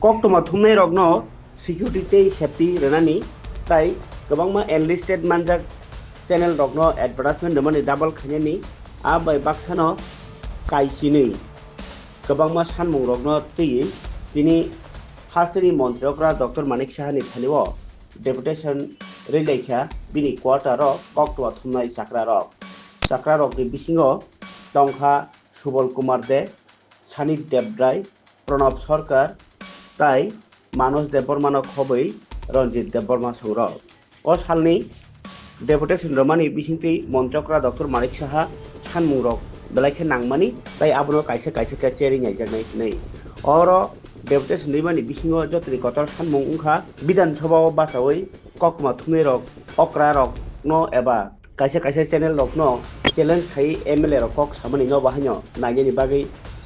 कक्टमा थुमनाय रगनो सिकिउरिटी safety रेनानि ताई गोबांमा enlisted मानजाक channel रगनो advertisement दमनि double खायनि आ बै बाक्सानो काइसिनै गोबांमा सानमुं रगनो तैयै दिनै हास्टेनि मन्त्रिफ्रा doctor Manik साहानि थालिव डेपुटेशन रिलायखा बिनि क्वार्टार कक्टमा थुमनाय जाग्रा रगनि बिसिङाव दंखा सुबल कुमार दे सानि देबराय प्रणब सरकार ताई मानस देबबर्मा खबै रंजित देबबर्मा सौर ओ सालनि डेपुटेशन रमानि बिसिंति मन्त्रक्रा डक्टर मानिक साहा सानमुं रग बेलायखे नांमानि ताई आबनो काइसे चेरि नायजानाय नै और डेपुटेशन रमानि बिसिङाव जतनि कतर सानमुं उंखा विधानसभा बासावै कक्टमा थुमनाय रग अक्रा रग न एबा काइसे चैनल रग न चैलेंज खाई एमएलए रग कक सामनि न बाहायनो नायनि बागै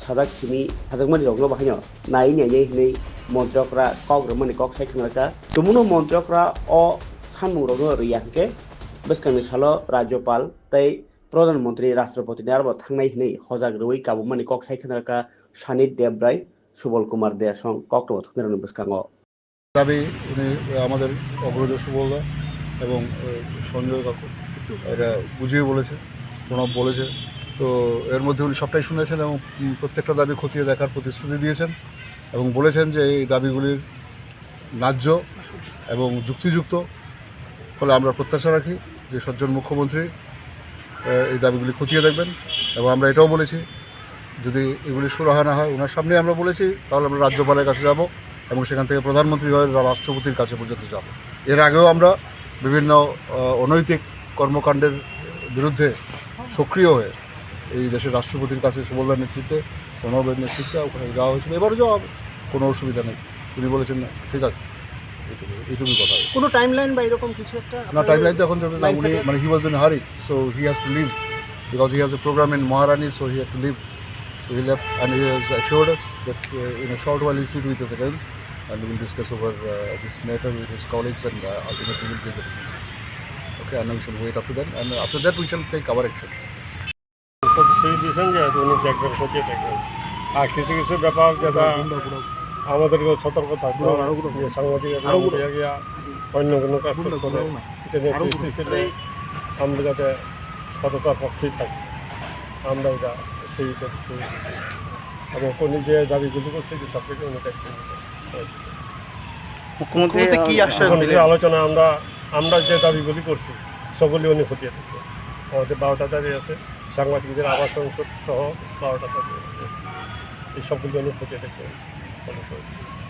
साजाक सिमी हाजोकमानि रग न बाहायनो नाय नायनि हिनै मन्त्रक्रा कक रमानि कक सायखांराका तुमुनो मन्त्रक्रा अ सानमुं रग रियाके बसकांनि सालो राज्यपाल तै प्रधानमंत्री राष्ट्रपति आरो थांनाय हिनै हजाक रवै काबुमानि कक सायखांराका सानि देबराय सुबल कुमार दे सं कक्टमा थुमनाय बसकांगो দাবি উনি আমাদের অগ্রজ সুবলদা এবং সঞ্জয় কাকু এটা বুঝিয়ে বলেছে, প্রণব বলেছে। তো এর মধ্যে উনি সবটাই শুনেছেন এবং প্রত্যেকটা দাবি খতিয়ে দেখার প্রতিশ্রুতি দিয়েছেন এবং বলেছেন যে এই দাবিগুলির ন্যায্য এবং যুক্তিযুক্ত ফলে আমরা প্রত্যাশা রাখি যে সজ্জন মুখ্যমন্ত্রী এই দাবিগুলি খতিয়ে দেখবেন। এবং আমরা এটাও বলেছি যদি এগুলি সুরাহা না হয় ওনার সামনে আমরা বলেছি তাহলে আমরা রাজ্যপালের কাছে যাব এবং সেখান থেকে প্রধানমন্ত্রী হয়ে রাষ্ট্রপতির কাছে পর্যন্ত যাব। এর আগেও আমরা বিভিন্ন অনৈতিক কর্মকাণ্ডের বিরুদ্ধে সক্রিয় হয়ে এই দেশের রাষ্ট্রপতির কাছে সুবলদার নেতৃত্বে প্রণবের নেতৃত্বে ওখানে যাওয়া হয়েছিল, এবারও যাওয়া হবে, কোনো অসুবিধা নেই। উনি বলেছেন না ঠিক আছে, এইটুকুই কথা। কোনো টাইমলাইন বা এরকম কিছু একটা না, টাইমলাইন তো এখন না, উনি মানে he was in hurry, so he has to leave because he has a program in Maharani, so he had to leave. So he left and he has assured us that in a short while he'll sit with us again and we will discuss over this matter with his colleagues and ultimately we'll take a decision. Okay, and we shall wait up to then and after that we shall take our action. প্রতিশ্রুতি দিয়েছেন যে উনি দেখবেন, খতিয়ে দেখবেন। আর কিছু কিছু ব্যাপার যেটা আমাদেরকেও সতর্ক থাকতে হবে, সাংবাদিক গিয়া অন্য কোনো কাজ করে আমরা যাতে সততার পক্ষেই থাকি, আমরা এটা সেই করছি এবং উনি যে দাবিগুলি করছে যে সব কিছু উনি দেখবেন। মুখ্যমন্ত্রী কি আশ্বাস দিলেন? আলোচনা আমরা যে দাবিগুলি করছি সবগুলি উনি খতিয়ে থাকবেন। আমাদের 12টা দাবি আছে, সাংবাদিকদের আবাসন সহ 12টা দাবি আছে, এই সবগুলি উনি খতিয়ে থাকবেন।